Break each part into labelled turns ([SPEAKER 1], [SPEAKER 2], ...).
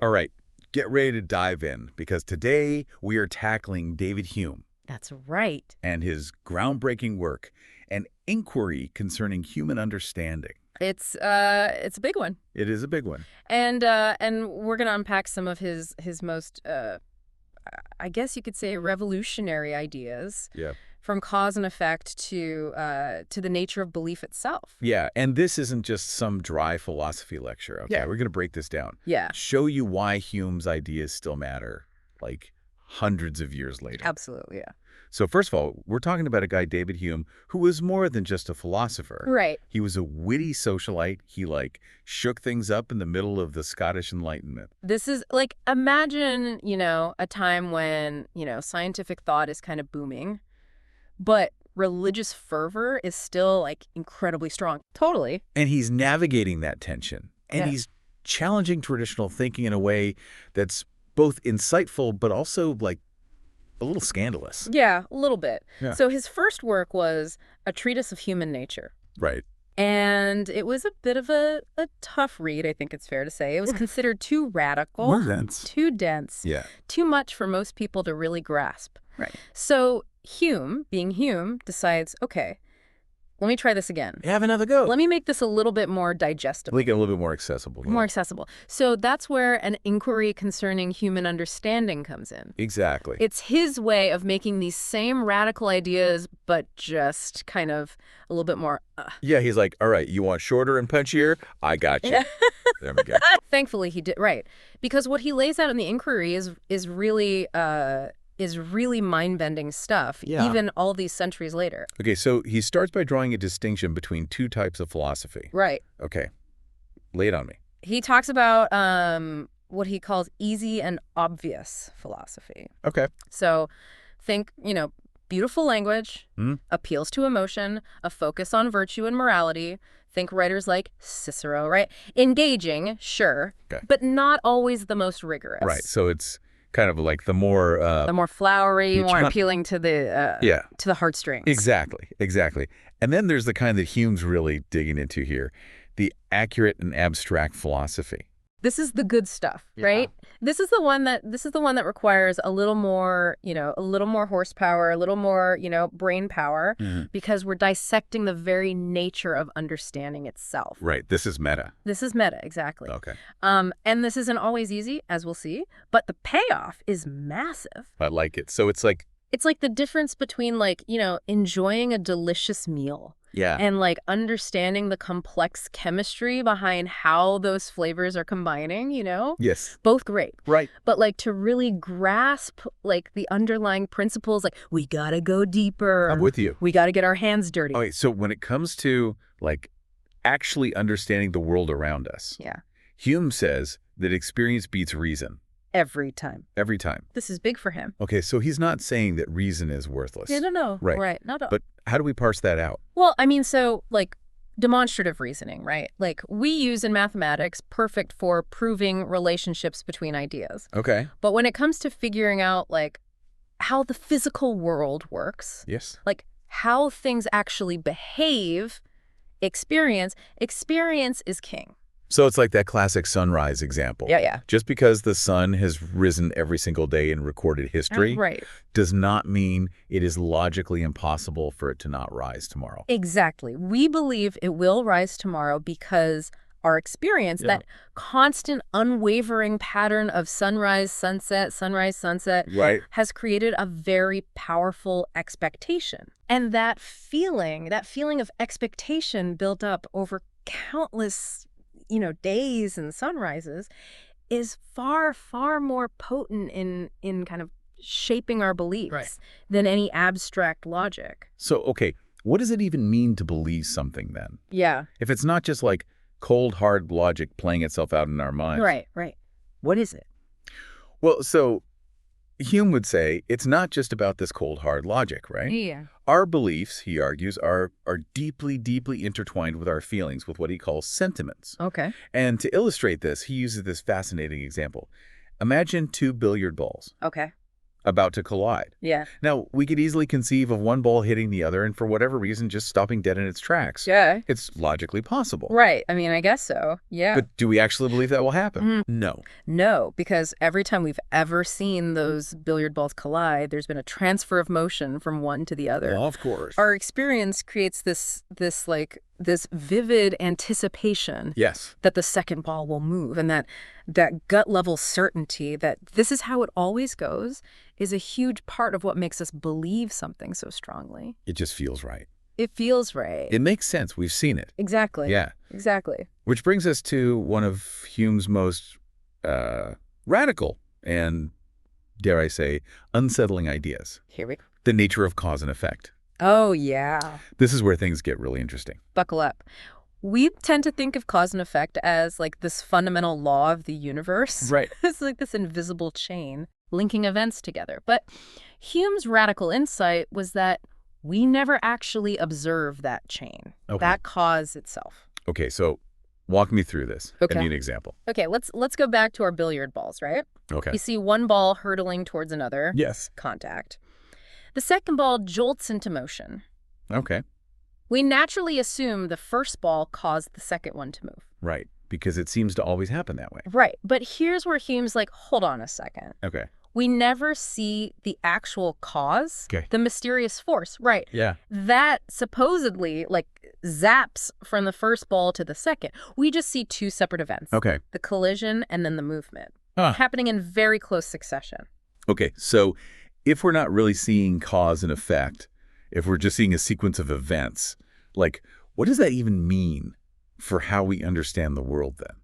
[SPEAKER 1] All right, get ready to dive in, because today we are tackling David Hume
[SPEAKER 2] That's right.
[SPEAKER 1] and his groundbreaking work, An Inquiry Concerning Human Understanding.
[SPEAKER 2] It's a big one.
[SPEAKER 1] It is a big one.
[SPEAKER 2] And we're going to unpack some of his most I guess you could say revolutionary ideas.
[SPEAKER 1] Yeah.
[SPEAKER 2] From cause and effect to the nature of belief itself.
[SPEAKER 1] Yeah, and this isn't just some dry philosophy lecture, okay?
[SPEAKER 2] Yeah.
[SPEAKER 1] We're going to break this down.
[SPEAKER 2] Yeah.
[SPEAKER 1] Show you why Hume's ideas still matter, like hundreds of years later.
[SPEAKER 2] Absolutely, yeah.
[SPEAKER 1] So first of all, we're talking about a guy, David Hume, who was more than just a philosopher.
[SPEAKER 2] Right.
[SPEAKER 1] He was a witty socialite. He, shook things up in the middle of the Scottish Enlightenment.
[SPEAKER 2] This is, imagine, a time when, scientific thought is kind of booming, but religious fervor is still, incredibly strong. Totally.
[SPEAKER 1] And he's navigating that tension. And
[SPEAKER 2] Yeah.
[SPEAKER 1] he's challenging traditional thinking in a way that's both insightful but also, a little scandalous.
[SPEAKER 2] Yeah, a little bit.
[SPEAKER 1] Yeah.
[SPEAKER 2] So his first work was A Treatise of Human Nature.
[SPEAKER 1] Right.
[SPEAKER 2] And it was a bit of a tough read, I think it's fair to say. It was considered too radical.
[SPEAKER 1] More dense.
[SPEAKER 2] Too dense.
[SPEAKER 1] Yeah.
[SPEAKER 2] Too much for most people to really grasp.
[SPEAKER 1] Right.
[SPEAKER 2] So Hume, being Hume, decides, okay, let me try this again.
[SPEAKER 1] Have another go.
[SPEAKER 2] Let me make this a little bit more digestible.
[SPEAKER 1] Make it a little bit more accessible.
[SPEAKER 2] More accessible. So that's where an inquiry concerning human understanding comes in.
[SPEAKER 1] Exactly.
[SPEAKER 2] It's his way of making these same radical ideas, but just kind of a little bit more.
[SPEAKER 1] Yeah, he's like, all right, you want shorter and punchier? I got you. There we go.
[SPEAKER 2] Thankfully, he did right, because what he lays out in the inquiry is really mind-bending stuff.
[SPEAKER 1] Yeah.
[SPEAKER 2] Even all these centuries later.
[SPEAKER 1] Okay, so he starts by drawing a distinction between two types of philosophy.
[SPEAKER 2] Right.
[SPEAKER 1] Okay, lay it on me.
[SPEAKER 2] He talks about what he calls easy and obvious philosophy.
[SPEAKER 1] Okay.
[SPEAKER 2] So think, beautiful language,
[SPEAKER 1] Hmm?
[SPEAKER 2] appeals to emotion, a focus on virtue and morality. Think writers like Cicero, right? Engaging, sure,
[SPEAKER 1] Okay.
[SPEAKER 2] but not always the most rigorous.
[SPEAKER 1] Right, so it's kind of like the more...
[SPEAKER 2] The more flowery, more
[SPEAKER 1] not-
[SPEAKER 2] appealing to the
[SPEAKER 1] yeah,
[SPEAKER 2] to the heartstrings.
[SPEAKER 1] exactly. And then there's the kind that Hume's really digging into here, the accurate and abstract philosophy.
[SPEAKER 2] This is the good stuff, right? This is the one that requires a little more, a little more horsepower, a little more, brain power, because we're dissecting the very nature of understanding itself.
[SPEAKER 1] Right, this is meta.
[SPEAKER 2] This is meta, exactly.
[SPEAKER 1] Okay.
[SPEAKER 2] And this isn't always easy, as we'll see, but the payoff is massive.
[SPEAKER 1] I like it. So it's like...
[SPEAKER 2] It's like the difference between enjoying a delicious meal
[SPEAKER 1] Yeah.
[SPEAKER 2] and understanding the complex chemistry behind how those flavors are combining,
[SPEAKER 1] Yes.
[SPEAKER 2] Both great.
[SPEAKER 1] Right.
[SPEAKER 2] But to really grasp the underlying principles, we gotta go deeper.
[SPEAKER 1] I'm with you.
[SPEAKER 2] We gotta get our hands dirty.
[SPEAKER 1] Okay, so when it comes to, actually understanding the world around us,
[SPEAKER 2] Yeah.
[SPEAKER 1] Hume says that experience beats reason.
[SPEAKER 2] Every time.
[SPEAKER 1] Every time.
[SPEAKER 2] This is big for him.
[SPEAKER 1] Okay, so he's not saying that reason is worthless.
[SPEAKER 2] No.
[SPEAKER 1] Right.
[SPEAKER 2] Not at all.
[SPEAKER 1] But how do we parse that out?
[SPEAKER 2] Well, I mean, so demonstrative reasoning, right? We use in mathematics, perfect for proving relationships between ideas.
[SPEAKER 1] Okay.
[SPEAKER 2] But when it comes to figuring out how the physical world works,
[SPEAKER 1] Yes.
[SPEAKER 2] how things actually behave, experience is king.
[SPEAKER 1] So it's like that classic sunrise example.
[SPEAKER 2] Yeah.
[SPEAKER 1] Just because the sun has risen every single day in recorded history
[SPEAKER 2] Right.
[SPEAKER 1] does not mean it is logically impossible for it to not rise tomorrow.
[SPEAKER 2] Exactly. We believe it will rise tomorrow because our experience,
[SPEAKER 1] Yeah.
[SPEAKER 2] that constant, unwavering pattern of sunrise, sunset,
[SPEAKER 1] Right.
[SPEAKER 2] has created a very powerful expectation. And that feeling of expectation built up over countless days and sunrises is far, far more potent in kind of shaping our beliefs
[SPEAKER 1] Right.
[SPEAKER 2] than any abstract logic.
[SPEAKER 1] So, okay, what does it even mean to believe something then?
[SPEAKER 2] Yeah.
[SPEAKER 1] If it's not just cold, hard logic playing itself out in our minds.
[SPEAKER 2] Right. What is it?
[SPEAKER 1] Well, so Hume would say it's not just about this cold, hard logic, right?
[SPEAKER 2] Yeah.
[SPEAKER 1] Our beliefs, he argues, are deeply, deeply intertwined with our feelings, with what he calls sentiments.
[SPEAKER 2] Okay.
[SPEAKER 1] And to illustrate this, he uses this fascinating example. Imagine two billiard balls.
[SPEAKER 2] Okay.
[SPEAKER 1] about to collide.
[SPEAKER 2] Yeah.
[SPEAKER 1] Now, we could easily conceive of one ball hitting the other and for whatever reason just stopping dead in its tracks.
[SPEAKER 2] Yeah.
[SPEAKER 1] It's logically possible.
[SPEAKER 2] Right. I mean, I guess so. Yeah.
[SPEAKER 1] But do we actually believe that will happen? No.
[SPEAKER 2] No, because every time we've ever seen those billiard balls collide, there's been a transfer of motion from one to the other.
[SPEAKER 1] Well, of course.
[SPEAKER 2] Our experience creates this vivid anticipation
[SPEAKER 1] Yes.
[SPEAKER 2] that the second ball will move, and that gut level certainty that this is how it always goes is a huge part of what makes us believe something so strongly.
[SPEAKER 1] It just feels right.
[SPEAKER 2] It feels right.
[SPEAKER 1] It makes sense. We've seen it.
[SPEAKER 2] Exactly.
[SPEAKER 1] Yeah.
[SPEAKER 2] Exactly.
[SPEAKER 1] Which brings us to one of Hume's most radical and, dare I say, unsettling ideas.
[SPEAKER 2] Here we go.
[SPEAKER 1] The nature of cause and effect.
[SPEAKER 2] Oh, yeah.
[SPEAKER 1] This is where things get really interesting.
[SPEAKER 2] Buckle up. We tend to think of cause and effect as like this fundamental law of the universe.
[SPEAKER 1] Right.
[SPEAKER 2] It's like this invisible chain linking events together. But Hume's radical insight was that we never actually observe that chain, that cause itself.
[SPEAKER 1] Okay, so walk me through this.
[SPEAKER 2] Okay.
[SPEAKER 1] I need an example.
[SPEAKER 2] Okay, let's go back to our billiard balls, right?
[SPEAKER 1] Okay.
[SPEAKER 2] You see one ball hurtling towards another.
[SPEAKER 1] Yes.
[SPEAKER 2] Contact. The second ball jolts into motion.
[SPEAKER 1] Okay.
[SPEAKER 2] We naturally assume the first ball caused the second one to move.
[SPEAKER 1] Right, because it seems to always happen that way.
[SPEAKER 2] Right, but here's where Hume's like, hold on a second.
[SPEAKER 1] Okay.
[SPEAKER 2] We never see the actual cause, the mysterious force, right?
[SPEAKER 1] Yeah.
[SPEAKER 2] That supposedly like zaps from the first ball to the second. We just see two separate events.
[SPEAKER 1] Okay.
[SPEAKER 2] The collision and then the movement happening in very close succession.
[SPEAKER 1] Okay, so if we're not really seeing cause and effect, if we're just seeing a sequence of events, like what does that even mean for how we understand the world then?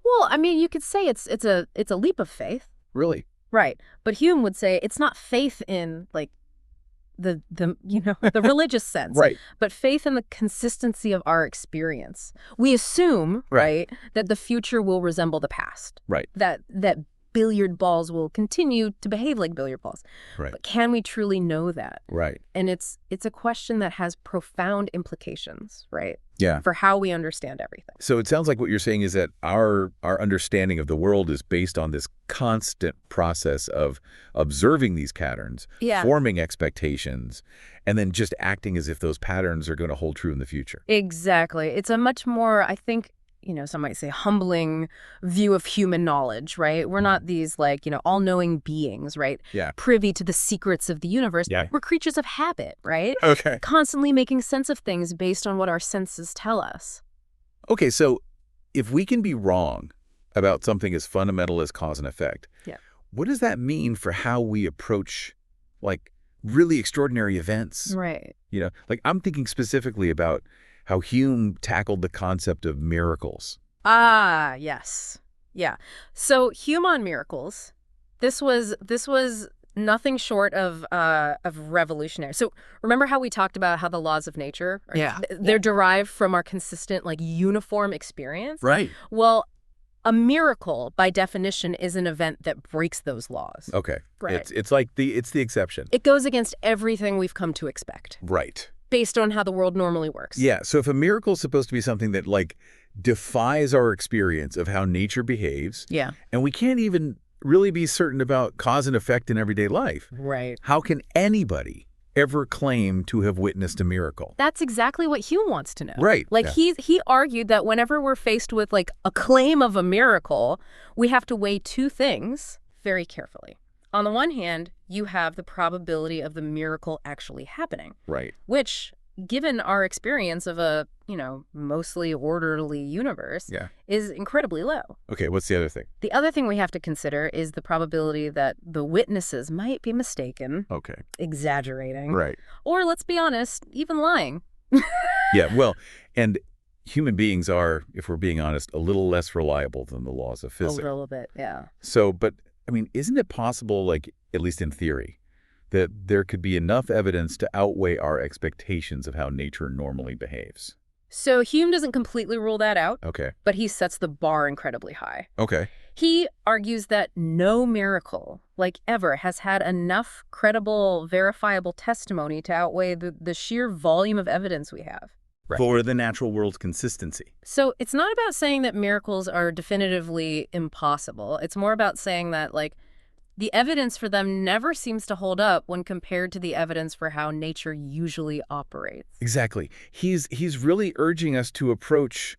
[SPEAKER 2] Well, I mean, you could say it's a leap of faith.
[SPEAKER 1] Really?
[SPEAKER 2] Right. But Hume would say it's not faith in like the religious sense,
[SPEAKER 1] Right.
[SPEAKER 2] but faith in the consistency of our experience. We assume, right, that the future will resemble the past.
[SPEAKER 1] Right.
[SPEAKER 2] That billiard balls will continue to behave like billiard balls.
[SPEAKER 1] Right.
[SPEAKER 2] But can we truly know that?
[SPEAKER 1] Right.
[SPEAKER 2] And it's a question that has profound implications, right?
[SPEAKER 1] Yeah.
[SPEAKER 2] For how we understand everything.
[SPEAKER 1] So it sounds like what you're saying is that our understanding of the world is based on this constant process of observing these patterns, forming expectations, and then just acting as if those patterns are going to hold true in the future.
[SPEAKER 2] Exactly. It's a much more, I think, some might say humbling view of human knowledge, right? We're not these like, all-knowing beings, right?
[SPEAKER 1] Yeah.
[SPEAKER 2] Privy to the secrets of the universe.
[SPEAKER 1] Yeah.
[SPEAKER 2] We're creatures of habit, right?
[SPEAKER 1] Okay.
[SPEAKER 2] Constantly making sense of things based on what our senses tell us.
[SPEAKER 1] Okay, so if we can be wrong about something as fundamental as cause and effect, what does that mean for how we approach like really extraordinary events?
[SPEAKER 2] Right.
[SPEAKER 1] Like I'm thinking specifically about how Hume tackled the concept of miracles.
[SPEAKER 2] Ah, yes. Yeah. So Hume on miracles, this was nothing short of revolutionary. So remember how we talked about how the laws of nature they're derived from our consistent like uniform experience?
[SPEAKER 1] Right.
[SPEAKER 2] Well, a miracle by definition is an event that breaks those laws.
[SPEAKER 1] Okay.
[SPEAKER 2] Right.
[SPEAKER 1] It's like it's the exception.
[SPEAKER 2] It goes against everything we've come to expect.
[SPEAKER 1] Right.
[SPEAKER 2] Based on how the world normally works.
[SPEAKER 1] Yeah, so if a miracle is supposed to be something that like defies our experience of how nature behaves, and we can't even really be certain about cause and effect in everyday life,
[SPEAKER 2] right?
[SPEAKER 1] How can anybody ever claim to have witnessed a miracle?
[SPEAKER 2] That's exactly what Hume wants to know.
[SPEAKER 1] Right.
[SPEAKER 2] Like he argued that whenever we're faced with like a claim of a miracle, we have to weigh two things very carefully. On the one hand, you have the probability of the miracle actually happening.
[SPEAKER 1] Right.
[SPEAKER 2] Which, given our experience of a, mostly orderly universe, is incredibly low.
[SPEAKER 1] Okay, what's the other thing?
[SPEAKER 2] The other thing we have to consider is the probability that the witnesses might be mistaken.
[SPEAKER 1] Okay.
[SPEAKER 2] Exaggerating.
[SPEAKER 1] Right.
[SPEAKER 2] Or, let's be honest, even lying.
[SPEAKER 1] Yeah, well, and human beings are, if we're being honest, a little less reliable than the laws of physics.
[SPEAKER 2] A little bit, yeah.
[SPEAKER 1] So, but I mean, isn't it possible, like, at least in theory, that there could be enough evidence to outweigh our expectations of how nature normally behaves?
[SPEAKER 2] So Hume doesn't completely rule that out.
[SPEAKER 1] Okay.
[SPEAKER 2] But he sets the bar incredibly high.
[SPEAKER 1] Okay.
[SPEAKER 2] He argues that no miracle, like ever, has had enough credible, verifiable testimony to outweigh the sheer volume of evidence we have.
[SPEAKER 1] Right. For the natural world's consistency.
[SPEAKER 2] So it's not about saying that miracles are definitively impossible. It's more about saying that, like, The evidence for them never seems to hold up when compared to the evidence for how nature usually operates.
[SPEAKER 1] Exactly. He's really urging us to approach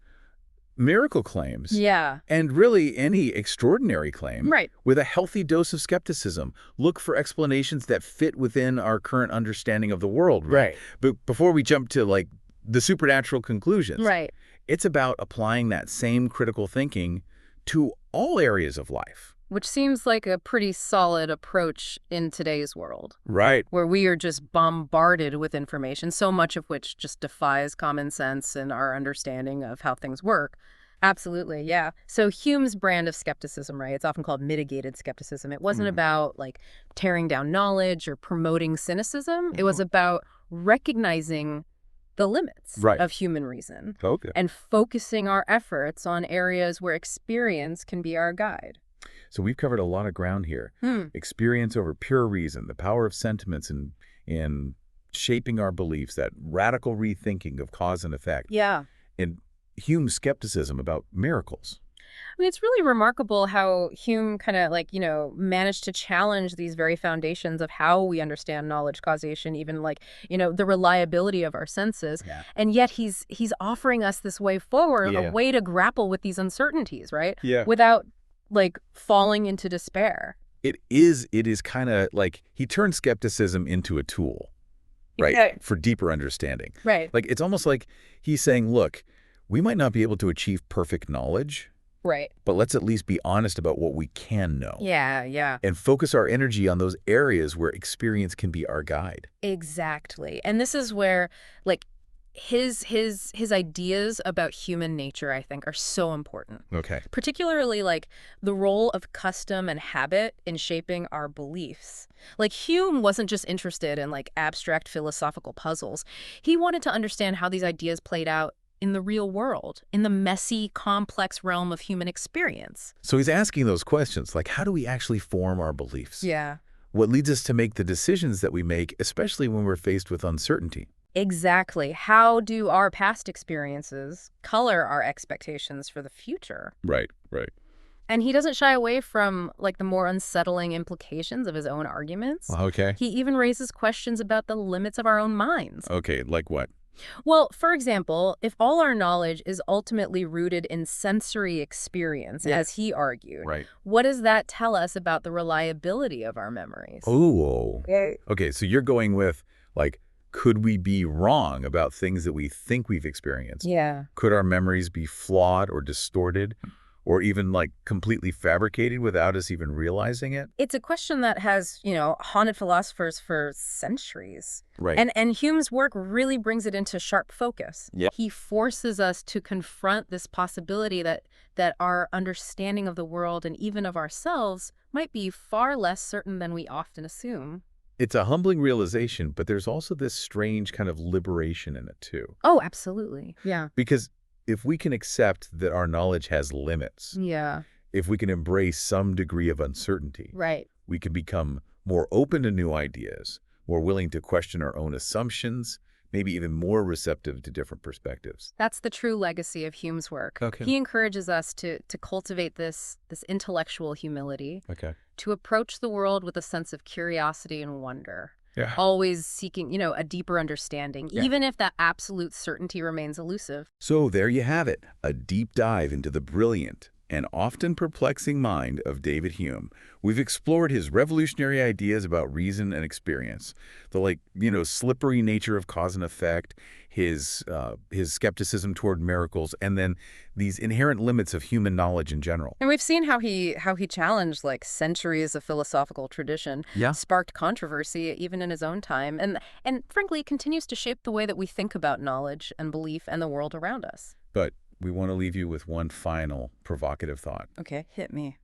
[SPEAKER 1] miracle claims,
[SPEAKER 2] Yeah.
[SPEAKER 1] and really any extraordinary claim,
[SPEAKER 2] Right.
[SPEAKER 1] with a healthy dose of skepticism. Look for explanations that fit within our current understanding of the world.
[SPEAKER 3] Right.
[SPEAKER 1] But before we jump to like the supernatural conclusions,
[SPEAKER 2] Right.
[SPEAKER 1] it's about applying that same critical thinking to all areas of life.
[SPEAKER 2] Which seems like a pretty solid approach in today's world,
[SPEAKER 1] Right.
[SPEAKER 2] where we are just bombarded with information, so much of which just defies common sense and our understanding of how things work. Absolutely, yeah. So Hume's brand of skepticism, right, it's often called mitigated skepticism. It wasn't about, like, tearing down knowledge or promoting cynicism. It was about recognizing the limits of human reason and focusing our efforts on areas where experience can be our guide.
[SPEAKER 1] So we've covered a lot of ground here. Experience over pure reason, the power of sentiments in shaping our beliefs, that radical rethinking of cause and effect.
[SPEAKER 2] Yeah.
[SPEAKER 1] And Hume's skepticism about miracles.
[SPEAKER 2] I mean, it's really remarkable how Hume kind of like, managed to challenge these very foundations of how we understand knowledge, causation, even like, the reliability of our senses.
[SPEAKER 1] Yeah.
[SPEAKER 2] And yet he's offering us this way forward, a way to grapple with these uncertainties, right?
[SPEAKER 1] Yeah.
[SPEAKER 2] Without like falling into despair.
[SPEAKER 1] It is kind of like he turned skepticism into a tool, right? For deeper understanding.
[SPEAKER 2] Right.
[SPEAKER 1] Like it's almost like he's saying, look, we might not be able to achieve perfect knowledge.
[SPEAKER 2] Right.
[SPEAKER 1] But let's at least be honest about what we can know.
[SPEAKER 2] Yeah, yeah.
[SPEAKER 1] And focus our energy on those areas where experience can be our guide.
[SPEAKER 2] Exactly. And this is where like his ideas about human nature, I think, are so important.
[SPEAKER 1] Okay.
[SPEAKER 2] Particularly like the role of custom and habit in shaping our beliefs. Like Hume wasn't just interested in like abstract philosophical puzzles. He wanted to understand how these ideas played out in the real world, in the messy, complex realm of human experience.
[SPEAKER 1] So he's asking those questions, like how do we actually form our beliefs?
[SPEAKER 2] Yeah.
[SPEAKER 1] What leads us to make the decisions that we make, especially when we're faced with uncertainty?
[SPEAKER 2] Exactly. How do our past experiences color our expectations for the future?
[SPEAKER 1] Right.
[SPEAKER 2] And he doesn't shy away from like the more unsettling implications of his own arguments.
[SPEAKER 1] Okay.
[SPEAKER 2] He even raises questions about the limits of our own minds.
[SPEAKER 1] Okay, like what?
[SPEAKER 2] Well, for example, if all our knowledge is ultimately rooted in sensory experience, as he argued, what does that tell us about the reliability of our memories?
[SPEAKER 1] Oh. Okay, so you're going with like, could we be wrong about things that we think we've experienced?
[SPEAKER 2] Yeah.
[SPEAKER 1] Could our memories be flawed or distorted or even like completely fabricated without us even realizing it?
[SPEAKER 2] It's a question that has, haunted philosophers for centuries.
[SPEAKER 1] Right.
[SPEAKER 2] And Hume's work really brings it into sharp focus.
[SPEAKER 1] Yeah.
[SPEAKER 2] He forces us to confront this possibility that our understanding of the world and even of ourselves might be far less certain than we often assume.
[SPEAKER 1] It's a humbling realization, but there's also this strange kind of liberation in it too.
[SPEAKER 2] Oh, absolutely. Yeah.
[SPEAKER 1] Because if we can accept that our knowledge has limits, if we can embrace some degree of uncertainty, we can become more open to new ideas, more willing to question our own assumptions, maybe even more receptive to different perspectives.
[SPEAKER 2] That's the true legacy of Hume's work.
[SPEAKER 1] Okay.
[SPEAKER 2] He encourages us to cultivate this intellectual humility, to approach the world with a sense of curiosity and wonder.
[SPEAKER 1] Yeah.
[SPEAKER 2] Always seeking, a deeper understanding, even if that absolute certainty remains elusive.
[SPEAKER 1] So there you have it, a deep dive into the brilliant and often perplexing mind of David Hume. We've explored his revolutionary ideas about reason and experience, the slippery nature of cause and effect, his skepticism toward miracles, and then these inherent limits of human knowledge in general.
[SPEAKER 2] And we've seen how he challenged like centuries of philosophical tradition, sparked controversy even in his own time, and frankly continues to shape the way that we think about knowledge and belief and the world around us.
[SPEAKER 1] But we want to leave you with one final provocative thought.
[SPEAKER 2] Okay, hit me.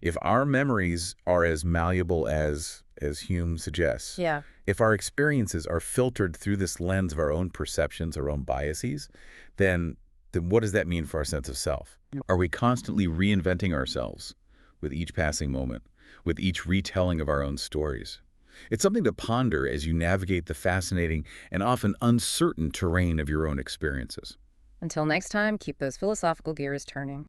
[SPEAKER 1] If our memories are as malleable as Hume suggests, if our experiences are filtered through this lens of our own perceptions, our own biases, then what does that mean for our sense of self? Are we constantly reinventing ourselves with each passing moment, with each retelling of our own stories? It's something to ponder as you navigate the fascinating and often uncertain terrain of your own experiences.
[SPEAKER 2] Until next time, keep those philosophical gears turning.